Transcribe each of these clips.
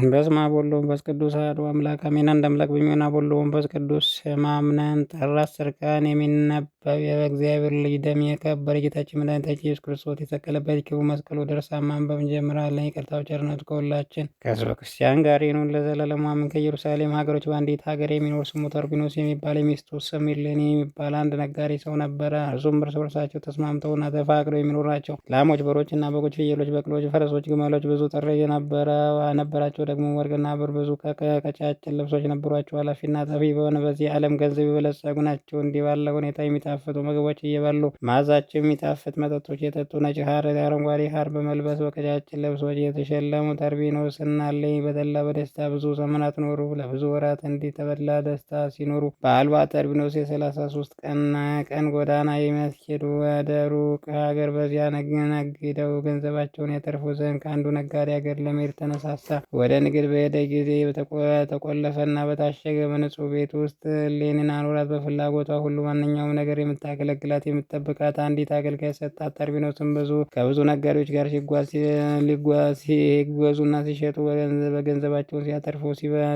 በስመ አብ ወወልድ ወመንፈስ ቅዱስ አሐዱ አምላክ አሜን። አንድ አምላክ በሚሆን አብ ወልድ ወመንፈስ ቅዱስ ስም አምነን ጥር 10 ቀን የሚነበብ የእግዚአብሔር ልጅ ደም የከበረ ጌታችን መድኃኒታችን ኢየሱስ ክርስቶስ የተሰቀለበት ክቡር መስቀል ወደ እርሱ ማንበብ እንጀምራለን። ይቅርታው ቸርነቱ ከሁላችን ከሕዝበ ክርስቲያን ጋር ይኑር ለዘላለሙ አሜን። ከኢየሩሳሌም ሀገሮች በአንዲት ሀገር የሚኖር ስሙ ተርቢኖስ የሚባል የሚስቱ ስም ኢሌኒ የሚባል አንድ ነጋዴ ሰው ነበረ። እርሱም እርስ በርሳቸው ተስማምተውና ተፋቅረው የሚኖሩ ናቸው። ላሞች፣ በሮች እና በጎች፣ ፍየሎች፣ በቅሎች፣ ፈረሶች፣ ግመሎች ብዙ ጥሪ ነበራቸው። ደግሞ ወርቅና ብር ብዙ ቀጫጭን ልብሶች ነበሯቸው። ኃላፊና ጠፊ በሆነ በዚህ ዓለም ገንዘብ የበለጸጉ ናቸው። እንዲህ ባለ ሁኔታ የሚጣፍጡ ምግቦች እየበሉ መዓዛቸው የሚጣፍጥ መጠጦች የጠጡ ነጭ ሐር አረንጓዴ ሐር በመልበስ በቀጫጭን ልብሶች የተሸለሙ ተርቢኖስ እና ኢሌኒ በተድላ በደስታ ብዙ ዘመናት ኖሩ። ለብዙ ወራት እንዲህ ተበላ ደስታ ሲኖሩ በአልባ ተርቢኖስ የ33 ቀን ጎዳና የሚያስኬዱ ወደ ሩቅ ሀገር በዚያ ነግደው ገንዘባቸውን ያተርፉ ዘንድ ከአንዱ ነጋዴ ሀገር ለመሄድ ተነሳሳ። ወደ ንግድ በሄደ ጊዜ በተቆለፈና በታሸገ በንጹሕ ቤት ውስጥ ኢሌኒን አኖራት። በፍላጎቷ ሁሉ ማንኛውም ነገር የምታገለግላት የምትጠብቃት አንዲት አገልጋይ ሰጣት። ተርቢኖስም ከብዙ ነጋዴዎች ጋር ሲጓዙና ሲሸጡ በገንዘባቸውን ሲያተርፉ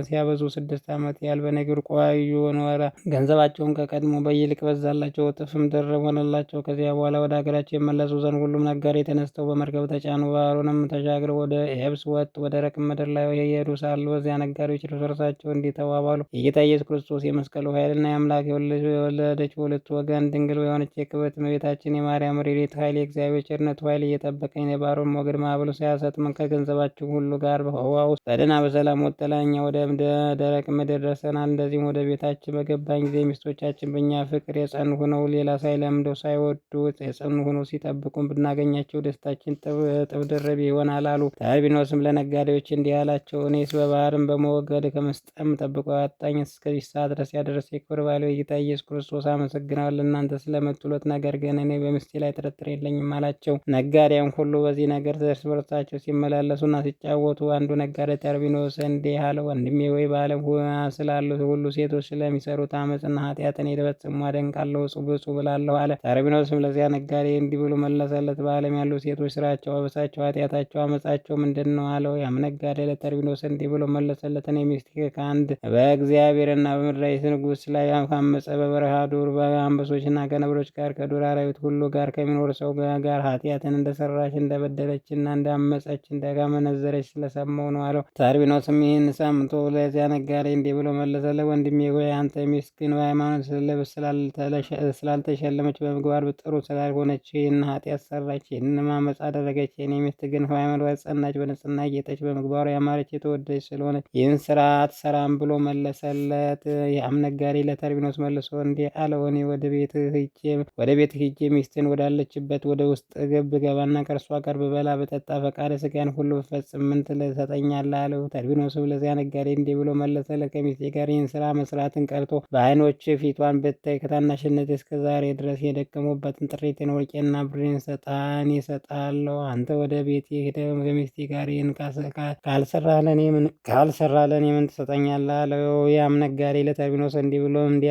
ሲያበዙ 6 ዓመት ያህል በንግድ ቆዩ ኖረ። ገንዘባቸውን ከቀድሞ በይልቅ በዛላቸው፣ እጥፍም ድርብ ሆነላቸው። ከዚያ በኋላ ወደ ሀገራቸው የመለሱ ዘንድ ሁሉም ነጋዴ ተነስተው በመርከብ ተጫኑ። ባህሩንም ተሻግረው ወደ ኤብስ ወጡ። በደረቅ ምድር ላይ የሄዱ ሳሉ በዚያ ነጋዴዎች እርስ በርሳቸው እንዲህ ተባባሉ። የጌታ ኢየሱስ ክርስቶስ የመስቀሉ ኃይልና የአምላክ የወለደች በሁለቱ ወገን ድንግል የሆነች የክብርት እመቤታችን የማርያም ረድኤት ኃይል የእግዚአብሔር ቸርነቱ ኃይል እየጠበቀኝ የባሕሩን ሞገድ ማዕበሉ ሳያሰጥመን ከገንዘባችሁ ሁሉ ጋር በውኃ ውስጥ በደህና በሰላም ወጥተናል። እኛ ወደ ደረቅ ምድር ደርሰናል። እንደዚሁም ወደ ቤታችን በገባን ጊዜ ሚስቶቻችን በእኛ ፍቅር የጸኑ ሆነው ሌላ ሳይለምደው ሳይወዱ የጸኑ ሆነው ሲጠብቁን ብናገኛቸው ደስታችን እጥፍ ድርብ ይሆናል አሉ። ተርቢኖስም ለነጋዴዎች እንዲህ አላቸው። እኔስ በባህርም በመወገድ ከመስጠም ጠብቆ ያወጣኝ እስከዚህ ሰዓት ድረስ ያደረሰ የክብር ባለቤት ጌታ ኢየሱስ ክርስቶስ አመሰግናለሁ እናንተ ስለምትሉት። ነገር ግን እኔ በሚስቴ ላይ ጥርጥር የለኝም አላቸው። ነጋዴያን ሁሉ በዚህ ነገር እርስ በርሳቸው ሲመላለሱና ሲጫወቱ አንዱ ነጋዴ ተርቢኖስ እንዲህ አለው። ወንድሜ ወይ በዓለም ስላሉት ሁሉ ሴቶች ስለሚሰሩት አመፅና ኃጢአት እኔ ፈጽሞ አደንቃለሁ፣ እጹብ እጹብ እላለሁ አለ። ተርቢኖስም ለዚያ ነጋዴ እንዲህ ብሎ መለሰለት። በዓለም ያሉ ሴቶች ስራቸው፣ አበሳቸው፣ ኃጢአታቸው፣ አመፃቸው ምንድን ነው አለው። ያም ነጋዴ ለተርቢኖስ እንዲህ ብሎ መለሰለት። እኔ ሚስቴ ከአንድ በእግዚአብሔርና በምድራዊት ንጉሥ ላይ ካመፀ በበረሃ ዱር በአንበሶችና ከነብሮች ጋር ከዱር አራዊት ሁሉ ጋር ከሚኖር ሰው ጋር ኃጢአትን እንደሰራች እንደበደለችና እንዳመፀች እንዳመነዘረች ስለሰማው ነው አለው። ተርቢኖስም ይህን ሰምቶ ለዚያ ነጋዴ እንዲህ ብሎ መለሰለት። ወንድሜ ሆይ አንተ ሚስት ግን በሃይማኖት ስላልተሸለመች በምግባር ጥሩ ስላልሆነች ይህን ኃጢአት ሰራች፣ ይህን አመፅ አደረገች። የኔ ሚስት ግን በሃይማኖት ጸናች፣ በንጽሕና ጌጠች፣ በምግባሩ ያማረች የተወደደች ስለሆነች ይህን ስራ አትሰራም ብሎ መለሰለት። ያም ነጋዴ ለተርቢኖስ መልሶ እንዲህ አለው። እኔ ወደ ቤት ሂጄ ሚስትን ወዳለችበት ወደ ውስጥ ገባና ከእርሷ ጋር ብበላ ብጠጣ ፈቃደ ስጋን ሁሉ ብፈጽም ምን ትሰጠኛለህ አለው። ተርቢኖስም ለዚያ ነጋዴ እንዲህ ብሎ መለሰለት። ከሚስቴ ጋር ይህን ስራ መስራትን ቀርቶ በዓይኖች ፊቷን ብታይ ከታናሽነት እስከ ዛሬ ድረስ የደከሙበትን ጥሪቴን ወርቄና ብሬን እሰጥሃለሁ። አንተ ወደ ቤት ሄደህ ከሚስቴ ጋር ይህን ካልሰራ ለእኔ ምን ትሰጠኛለህ አለው። ያም ነጋዴ ለተርቢኖስ እንዲህ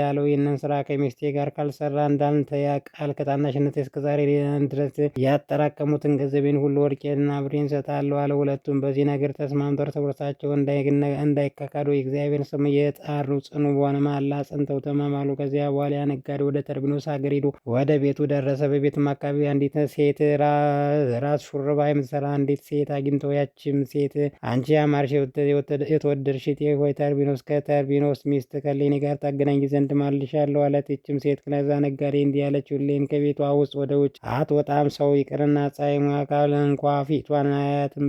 አለው። ይህንን ስራ ከሚስቴ ጋር ካልሰራ እንዳንተ ያውቃል ከታናሽነት እስከ ዛሬ ድረስ ያጠራቀሙትን ገንዘቤን ሁሉ ወርቄና ብሬን እሰጥሃለሁ አለ። ሁለቱም በዚህ ነገር ተስማምተው እርስ በርሳቸው እንዳይካካዱ የእግዚአብሔር ስም እየጠሩ ጽኑ በሆነ መሐላ ጸንተው ተማማሉ። ከዚያ በኋላ ያ ነጋዴ ወደ ተርቢኖስ ሀገር ሄዶ ወደ ቤቱ ደረሰ። በቤቱም አካባቢ አንዲት ሴት ራስ ሹርባ የምትሰራ አንዲት ሴት አግኝተው ያችም ሴት አንቺ ያማርሽ የተወደድሽ ሆይ ከተርቢኖስ ሚስት ከኢሌኒ ጋር ታገናኝ ዘንድ ማልሻለሁ አለት። ይችም ሴት ለዛ ነጋዴ እንዲህ ያለችው ኢሌኒ ከቤቷ ውስጥ ወደ ውጭ አትወጣም፣ ሰው ይቅርና ፀሐይ አካል እንኳ ፊቷን አያትም፣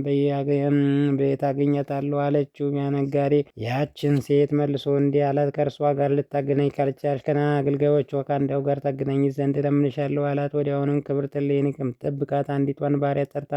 በየት አገኛታለሁ አለችው። ያ ነጋዴ ያችን ሴት መልሶ እንዲህ አላት። ከእርሷ ጋር ልታገናኝ ካልቻልሽ አገልጋዮቿ ከአንዳው ጋር ታገናኝ ዘንድ ለምንሻለሁ አላት። ወዲያውንም ክብርት ኢሌኒ ከምትጠብቃት አንዲቷን ባሪያ ጠርታ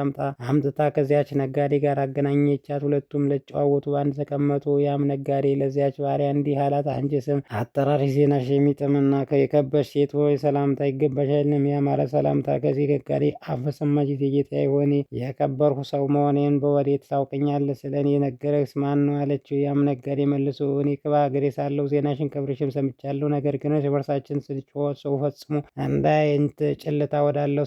አምጥታ ከዚያች ነጋዴ ጋር አገናኘቻት። ሁለቱም ለጨዋወቱ በአንድ ተቀመጡ። ያም ነጋዴ ለዚያች ባሪያ እንዲህ አላት። አንቺ ስም አጠራርሽ ዜናሽ የሚጥምና የከበርሽ ሴት ሆይ ሰላምታ ይገባሻል። ያማረ ሰላምታ ከዚህ ከጋሪ አፍ በሰማች ጊዜ ጌታዬ ሆይ የከበርሁ ሰው መሆኔን በወዴት ታውቀኛለህ? ስለ እኔ የነገረህስ ማን ነው አለችው። ያም ነጋዴ መልሶ እኔ በአገሬ ሳለሁ ዜናሽን ከብርሽም ሰምቻለሁ። ነገር ግን እርስ በርሳችን ስንጮህ ሰው ፈጽሞ እንዳይንት ጭልታ ወዳለው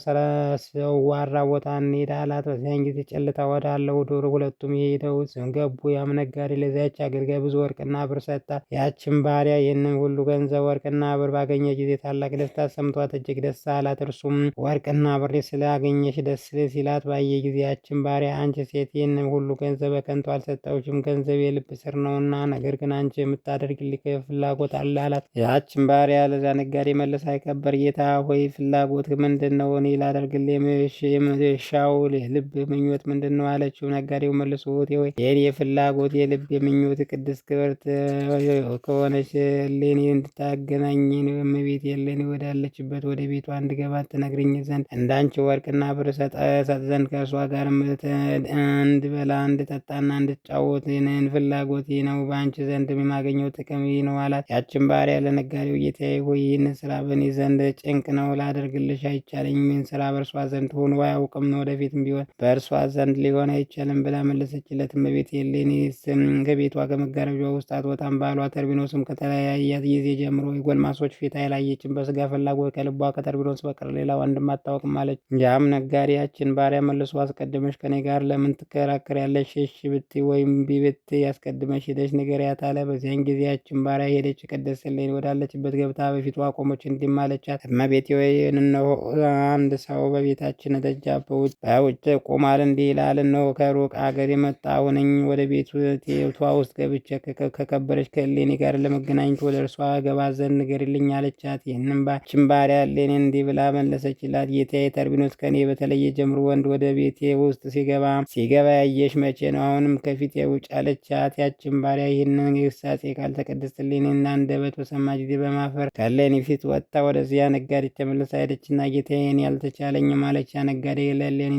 ሰዋራ ቦታ እንሂድ አላት። በዚያን ጊዜ ጭልታ ወዳለው ዱር ሁለቱም ሄደው ገቡ። ያም ነጋዴ ለዚያች አገልጋይ ብዙ ወርቅና ብር ሰጣት። ያችን ባሪያ ይህንን ሁሉ ገንዘብ ወርቅና ብር ባገኘ ጊዜ ታላቅ ደስታ ሰምቷት እጅግ ደስ አላት። እርሱም ወርቅና ብር ስላገኘሽ ደስ ሲላት ባየ ጊዜ ያችን ባሪያ አንቺ ሴት ይህንን ሁሉ ገንዘብ በከንቱ አልሰጠሁሽም፣ ገንዘብ የልብ ስር ነውና፣ ነገር ግን አንቺ የምታደርግልኝ ፍላጎት አለ አላት። ያችን ባሪያ ለዛ ነጋዴ መልሳ አይከበር ጌታ ሆይ ፍላጎት ምንድን ነው? እኔ ላደርግልህ የምሻው የልብ ምኞት ምንድን ነው አለችው። ነጋዴው መልሶ ሆይ የኔ ፍላጎት የልብ ምኞት ቅድስት ክብርት ከሆነች እሌኒ እንድታገናኘኝ እመቤት እሌኒ ወዳለችበት ወደ ቤቷ እንድገባ ትነግረኝ ዘንድ እንዳንቺ ወርቅና ብር ሰጥ ዘንድ ከእርሷ ጋር እንድበላ እንድጠጣና እንድጫወት ይህንን ፍላጎቴ ነው። በአንቺ ዘንድ የማገኘው ጥቅም ነው አላት። ያችን ባሪያ ለነጋዴው ጌታዬ ሆይ ይህን ስራ በእኔ ዘንድ ጭንቅ ነው፣ ላደርግልሽ አይቻለኝም። ይህን ስራ በእርሷ ዘንድ ሆኖ አያውቅም፣ ወደፊትም ቢሆን በእርሷ ዘንድ ሊሆን አይቻልም ብላ መለሰችለት። እመቤት እሌኒ ከቤቷ ከመጋረጃ ውስጥ አትወጣም። ባሏ ተርቢኖስም ከተለያያት ጊዜ ጀምሮ የጎልማሶች ፊት አይላየችም። በስጋ ፍላጎት ከልቧ ከተርቢኖስ በቀር ሌላ ወንድም አታውቅም አለች። ያም ነጋዴያችን ባሪያ መልሶ አስቀድመሽ ከኔ ጋር ለምን ትከራከሪያለሽ? እሺ ብትይ ወይም እምቢ ብትይ አስቀድመሽ ሄደሽ ንገሪያት አለ። በዚያን ጊዜ ያችን ባሪያ ሄደች። ቅድስት እሌኒ ወዳለችበት ገብታ በፊቷ ቆመች። እንዲህም አለቻት፣ እመቤቴ ወይ እነሆ አንድ ሰው በቤታችን ደጃፍ በውጭ ቆሟል። እንዲህ ይላል፣ እነሆ ከሩቅ አገር የመጣሁ ነኝ። ወደ ቤቷ ውስጥ ገብቼ ከከበረች ከእሌኒ ጋር ለመገናኘት ወደ እርሷ ገባ ዘንድ ንገሪልኝ አለቻት። ይህንም ያችን ባሪያ እሌኒ እንዲህ ብላ መለሰችላት፣ ጌታዬ ተርቢኖስ ከኔ በተለየ ጀምሮ ወንድ ወደ ቤቴ ውስጥ ሲገባ ያየሽ መቼ ነው? አሁንም ከፊቴ ውጭ አለቻት። ያችን ባሪያ ይህንን ግሳጼ ቃል ተቅድስት እሌኒና አንደበት በሰማ ጊዜ በማፈር ከእሌኒ ፊት ወጥታ ወደዚያ ነጋዴ ተመልሳ ሄደችና ጌታዬ እኔ አልተቻለኝም አለች። ነጋዴ ለእሌኒ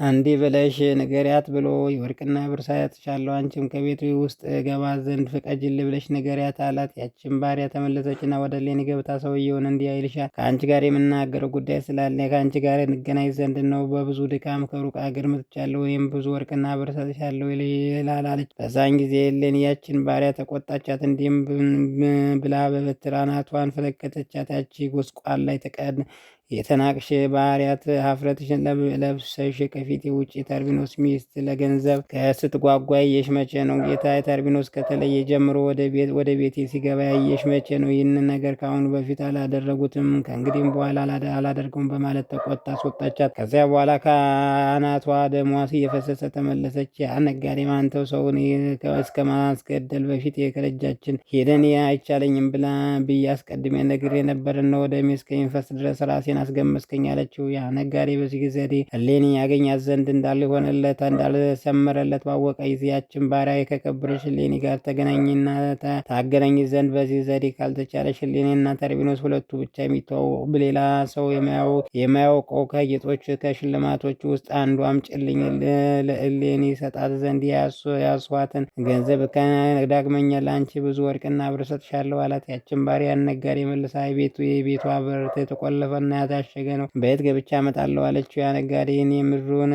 እንዲህ ብለሽ ንገሪያት ብሎ የወርቅና ብር ሰጥሻለሁ፣ አንቺም ከቤቱ ውስጥ ገባ ዘንድ ፍቀጅልኝ ብለሽ ንገሪያት አላት። ያችን ባሪያ ተመለሰችና ወደ እሌኒ ገብታ ሰውየውን እንዲህ ይልሻል፣ ከአንቺ ጋር የምናገረው ጉዳይ ስላለ ከአንቺ ጋር እንገናኝ ዘንድ ነው። በብዙ ድካም ከሩቅ አገር መጥቻለሁ፣ እኔም ብዙ ወርቅና ብር ሰጥሻለሁ ይላል አለች። በዛን ጊዜ እሌኒ ያችን ባሪያ ተቆጣቻት። እንዲህም ብላ በበትር አናቷን ፈለከተቻት። ያቺ ጎስቋላ የተናቅሽ ባሪያት ሀፍረትሽን ለብሰሽ ከፊቴ ውጭ ተርቢኖስ ሚስት ለገንዘብ ስትጓጓ ያየሽ መቼ ነው? ጌታ ተርቢኖስ ከተለየ ጀምሮ ወደ ቤቴ ሲገባ ያየሽ መቼ ነው? ይህንን ነገር ከአሁኑ በፊት አላደረጉትም፣ ከእንግዲህም በኋላ አላደርገውም በማለት ተቆጣ፣ አስወጣቻት። ከዚያ በኋላ ከአናቷ ደሟ እየፈሰሰ ተመለሰች። ያ ነጋዴ አንተው ሰውን እስከ ማስገደል በፊት ከደጃችን ሄደን አይቻለኝም ብዬ አስቀድሜ ነግሬ ነበር፣ እነሆ ደሜ እስከሚፈስ ድረስ ራሴን አስገመስከኝ አለችው። ያ ነጋዴ በዚህ ጊዜ እሌኒ ያገኛት ዘንድ እንዳልሰመረለት ባወቀ ጊዜ ያችን ባሪያ ከከበረች እሌኒ ጋር ተገናኝና ታገናኝ ዘንድ በዚህ ዘዴ ካልተቻለሽ እሌኒና ተርቢኖስ ሁለቱ ብቻ የሚተዋወቁ ሌላ ሰው የማያውቀው ከጌጦች ከሽልማቶች ውስጥ አንዱ አምጪልኝ፣ ለእሌኒ ሰጣት ዘንድ ያስዋትን ገንዘብ ዳግመኛ ለአንቺ ብዙ ወርቅና ብር ሰጥሻለሁ አላት። ያችን ባሪያ ነጋዴ መልሳ የቤቷ በር የተቆለፈና ያታሸገ ነው፣ በየት ገብቻ እመጣለሁ አለችው። ያ ነጋዴ እኔ ምድሩን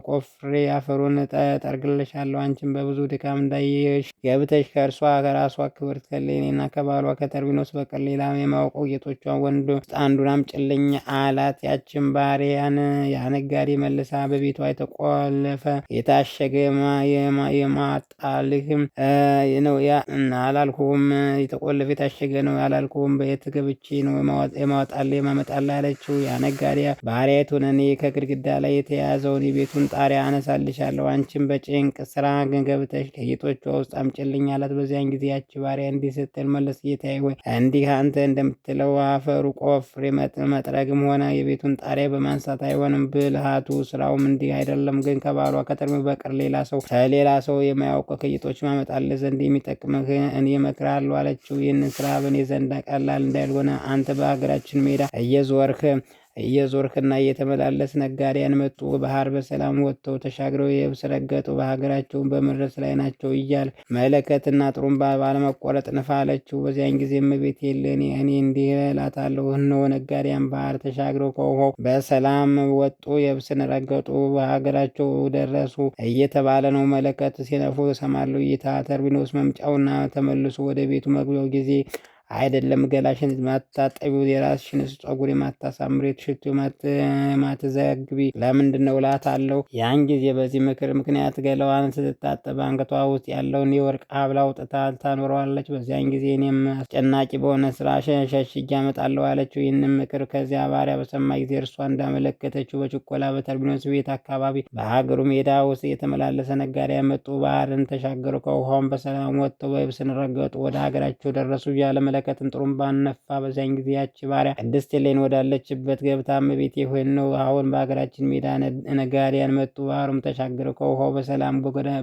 ቆፍሬ አፈሩን ጠርግልሻለሁ፣ አንቺን በብዙ ድካም እንዳየሽ ገብተሽ ከራሷ ክብርት ከእሌኒና ከባሏ ከተርቢኖስ በቀር ሌላ የማውቀው ጌጦቿን ወንድ ውስጥ አንዱን አምጪልኝ አላት። ያችን ባሪያን ያ ነጋዴ መልሳ በቤቷ የተቆለፈ የታሸገ የማጣልህም ነው አላልኩም፣ የተቆለፈ የታሸገ ነው አላልኩም፣ በየት ገብቼ ነው የማመጣልህ አለችው። ያ ነጋዴ ባሪያቱን እኔ ከግድግዳ ላይ የተያዘውን የቤቱን ጣሪያ አነሳልሻለሁ፣ አንቺም በጭንቅ ስራ ገብተሽ ከጌጦቿ ውስጥ አምጪልኝ አላት። በዚያን ጊዜ ያቺ ባሪያ እንዲህ ስትል መለስ፣ ጌታዬ ሆይ እንዲህ አንተ እንደምትለው አፈሩ ቆፍሬ መጥረግም ሆነ የቤቱን ጣሪያ በማንሳት አይሆንም። ብልሃቱ ስራውም እንዲህ አይደለም። ግን ከባሏ ከተርቢኖስ በቀር ከሌላ ሰው የማያውቀው ከጌጦች ማመጣልህ ዘንድ የሚጠቅምህ እኔ እመክርሃለሁ አለችው። ይህንን ስራ በእኔ ዘንድ ቀላል እንዳልሆነ አንተ በሀገራችን ሜዳ እየዞርክ እየዞርክና እየተመላለስ ነጋዴያን መጡ። ባህር በሰላም ወጥተው ተሻግረው የብስ ረገጡ። በሀገራቸውን በመድረስ ላይ ናቸው እያል መለከትና ጥሩምባ ባለመቆረጥ ንፋ አለችው። በዚያን ጊዜ እመቤቴ እኔ እንዲህ እላታለሁ፣ እነሆ ነጋዴያን ባህር ተሻግረው ከውኃው በሰላም ወጡ፣ የብስን ረገጡ፣ በሀገራቸው ደረሱ እየተባለ ነው። መለከት ሲነፉ እሰማለሁ። እይታ ተርቢኖስ መምጫውና ተመልሶ ወደ ቤቱ መግቢያው ጊዜ አይደለም። ገላሽን ማታጠቢው፣ የራስሽን ጸጉር የማታሳምሬት፣ ሽቱ ማትዘግቢ ለምንድን ነው እላታለሁ። ያን ጊዜ በዚህ ምክር ምክንያት ገላዋን ስትታጠብ አንገቷ ውስጥ ያለውን የወርቅ ሐብል አውጥታ ታኖረዋለች። በዚያን ጊዜ እኔም አስጨናቂ በሆነ ስራ ሸሽጌ አመጣለሁ አለችው። ይህንም ምክር ከዚያ ባሪያ በሰማ ጊዜ እርሷ እንዳመለከተችው በችኮላ በተርቢኖስ ቤት አካባቢ በሀገሩ ሜዳ ውስጥ የተመላለሰ ነጋዴ ያመጡ፣ ባህርን ተሻገሩ፣ ከውኃውን በሰላም ወጥተው በየብስን ረገጡ፣ ወደ ሀገራቸው ደረሱ እያለ መለከትን ጥሩምባ ነፋ። በዚያን ጊዜ ያቺ ባሪያ ቅድስት እሌኒ ወዳለችበት ገብታ እመቤቴ ሆይ ነው አሁን በሀገራችን ሜዳ ነጋዴያን መጡ፣ ባህሩም ተሻገሩ፣ ከውኃው በሰላም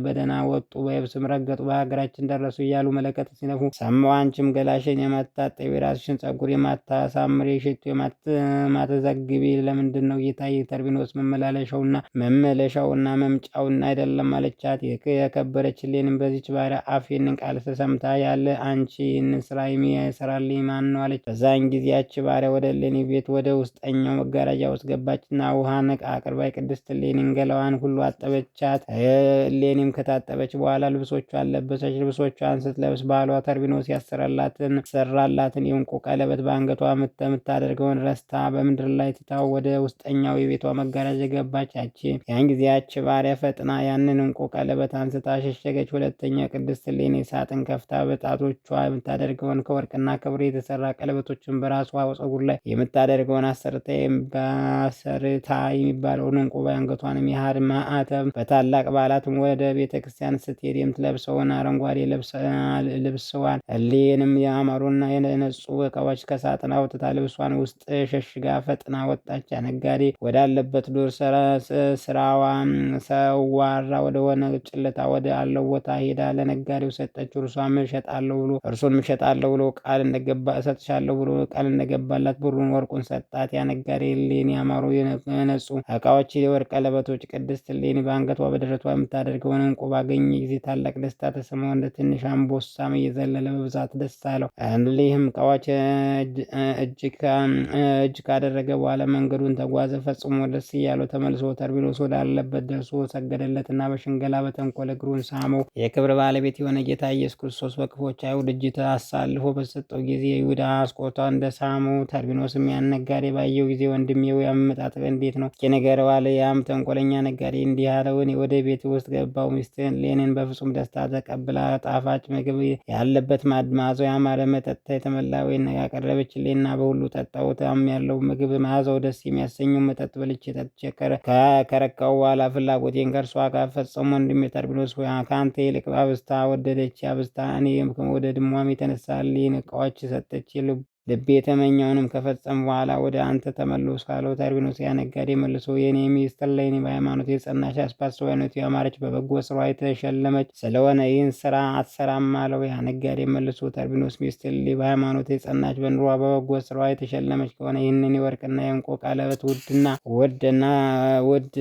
በደህና ወጡ፣ በየብስም ረገጡ፣ በሀገራችን ደረሱ እያሉ መለከት ሲነፉ ሰማሁ። አንቺም ገላሽን የማታጠቢ፣ የራስሽን ጸጉር የማታሳምሪ፣ ሽቱ የማትዘግቢ ለምንድን ነው? ጌታ ተርቢኖስ መመለሻውና መምጫውና አይደለም አለቻት። የከበረች እሌኒም በዚች ባሪያ አፍ ይህንን ቃል ተሰምታ ያለ አንቺ ይህንን ስራ የሚሰራልኝ ማን ነው አለች። በዛን ጊዜ ያች ባሪያ ወደ እሌኒ ቤት ወደ ውስጠኛው መጋረጃ ውስጥ ገባችና ውሃ አቅርባ ቅድስት እሌኒን ገላዋን ሁሉ አጠበቻት። እሌኒም ከታጠበች በኋላ ልብሶቿን ለበሰች። ልብሶቿን ስትለብስ ባሏ ተርቢኖስ ያሰራላትን የዕንቁ ቀለበት በአንገቷ የምታደርገውን ረስታ በምድር ላይ ትታው ወደ ውስጠኛው የቤቷ መጋረጃ ገባች። ያን ጊዜ ያች ባሪያ ፈጥና ያንን ዕንቁ ቀለበት አንስታ ሸሸገች። ሁለተኛ ቅድስት እሌኒ ሳጥን ከፍታ በጣቶቿ የምታደርገውን ከወርቅና ከብር የተሰራ ቀለበቶችን በራሷ ፀጉር ላይ የምታደርገውን አሰርታ የሚባለውን ዕንቁ በአንገቷንም የሐር ማዕተብ በታላቅ በዓላትም ወደ ቤተ ክርስቲያን ስትሄድ የምትለብሰውን አረንጓዴ ልብስዋን እሌንም ያማሩና የነጹ ዕቃዎች ከሳጥን አውጥታ ልብሷን ውስጥ ሸሽጋ ፈጥና ወጣች። ነጋዴ ወዳለበት ዱር ስራዋን ሰዋራ ወደሆነ ጭልታ ወደ አለው ቦታ ሄዳ ለነጋዴው ሰጠችው። እርሱም እሸጣለሁ ብሎ እሰጥሻለሁ ብሎ ቃል እንደገባላት ብሩን ወርቁን ሰጣት። ያ ነጋዴ እሌኒ ያማሩ የነጹ ዕቃዎች፣ የወርቅ ቀለበቶች ቅድስት እሌኒ በአንገቷ በደረቷ የምታደርገውን ዕንቁ ባገኘ ጊዜ ታላቅ ደስታ ተሰማው። እንደ ትንሽ አንበሳም እየዘለለ በብዛት ደስ አለው። እሊህም ዕቃዎች እጅ ካደረገ በኋላ መንገዱን ተጓዘ። ፈጽሞ ደስ እያለው ተመልሶ ተርቢኖስ ወዳለበት ደርሶ ሰገደለትና በሽንገላ በተንኮል እግሩን ሳመው። የክብር ባለቤት የሆነ ጌታ ኢየሱስ ክርስቶስ በክፎች አይሁድ እጅ አሳልፎ በሰጠው ጊዜ ይሁዳ አስቆጣ እንደ ሳመው። ተርቢኖስም ያን ነጋዴ ባየው ጊዜ ወንድሜ ሆይ አመጣጥህ እንዴት ነው? እስኪ ንገረው አለ። ያም ተንኮለኛ ነጋዴ እንዲህ አለው፣ እኔ ወደ ቤት ውስጥ ገባው። ሚስትህን እሌኒን በፍጹም ደስታ ተቀብላ ጣፋጭ ምግብ ያለበት መዓዛው ያማረ መጠጥ የተመላ ወይን ያቀረበችልኝና በሁሉ ጠጣሁ። ያለው ምግብ መዓዛው ደስ የሚያሰኘው መጠጥ በልቼ ጠጥቼ ከረካው በኋላ ፍላጎቴን ከእርሷ ጋር ፈጸሙ። ወንድሜ ተርቢኖስ ሆይ ከአንተ ይልቅ አብዝታ ወደደች። አብዝታ እኔ ከመውደድሟም የተነሳ እሊህን ዕቃዎች ሰጠች። ልቤ የተመኘውንም ከፈጸም በኋላ ወደ አንተ ተመለስኩ አለው። ተርቢኖስ ያ ነጋዴ መልሶ የኔ ሚስት እሌኒ በሃይማኖት የጸናች አስፓሰዋነቱ ያማረች በበጎ ስራ የተሸለመች ስለሆነ ይህን ስራ አትሰራም አለው። ያ ነጋዴ መልሶ ተርቢኖስ ሚስት እሌኒ በሃይማኖት የጸናች በኑሯ በበጎ ስራ የተሸለመች ከሆነ ይህንን የወርቅና የዕንቁ ቀለበት ውድ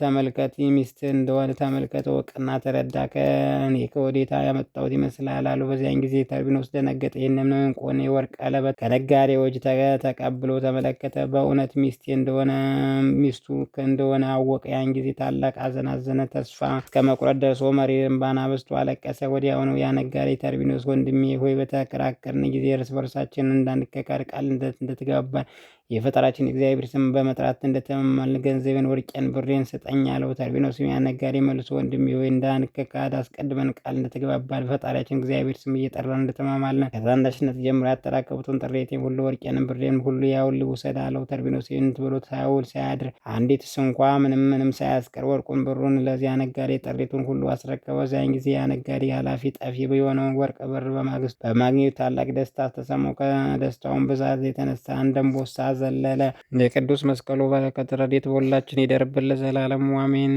ተመልከት፣ ሚስት እንደሆነ ተመልከት፣ ወቅና ተረዳ። ከእኔ ከወዴታ ያመጣሁት ይመስላል አለው። በዚያን ጊዜ ተርቢኖስ ደነገጠ። ይህንን ዕንቁን ወርቅ ቀለበት ከነጋዴዎች ተቀብሎ ተመለከተ። በእውነት ሚስቱ እንደሆነ አወቀ። ያን ጊዜ ታላቅ ሐዘን አዘነ። ተስፋ እስከ መቁረጥ ደርሶ መሪር እንባን አብዝቶ አለቀሰ። ወዲያውኑ ያ ነጋዴ ተርቢኖስ ወንድሜ ሆይ በተከራከርን ጊዜ እርስ በርሳችን እንዳንከካድ ቃል እንደተገባን የፈጣሪያችን እግዚአብሔር ስም በመጥራት እንደተማማልን ገንዘቤን፣ ወርቄን፣ ብሬን ስጠኝ አለው። ተርቢኖስም ያ ነጋዴ መልሶ ወንድሜ ሆይ እንዳንከካድ አስቀድመን ቃል እንደተገባባን ፈጣሪያችን እግዚአብሔር ስም እየጠራን እንደተማማልን ከታናሽነት ጀምሮ ያጠራቀቡትን ጥሬቴን ሁሉ ወርቄንም ብሬን ሁሉ ያውል ውሰድ አለው። ተርቢኖስ ይህን ብሎ ሳይውል ሳያድር አንዲት እንኳ ምንም ሳያስቀር ወርቁን ብሩን ለዚያ ነጋዴ ጥሪቱን ሁሉ አስረከበ። ዚያን ጊዜ ያ ነጋዴ ኃላፊ ጠፊ የሆነውን ወርቅ ብር በማግኘቱ ታላቅ ደስታ ተሰማው። ከደስታውን ብዛት የተነሳ እንደ አንበሳ ዘለለ። የቅዱስ መስቀሉ በረከት ረድኤት በሁላችን ይደርብን ለዘላለሙ አሜን።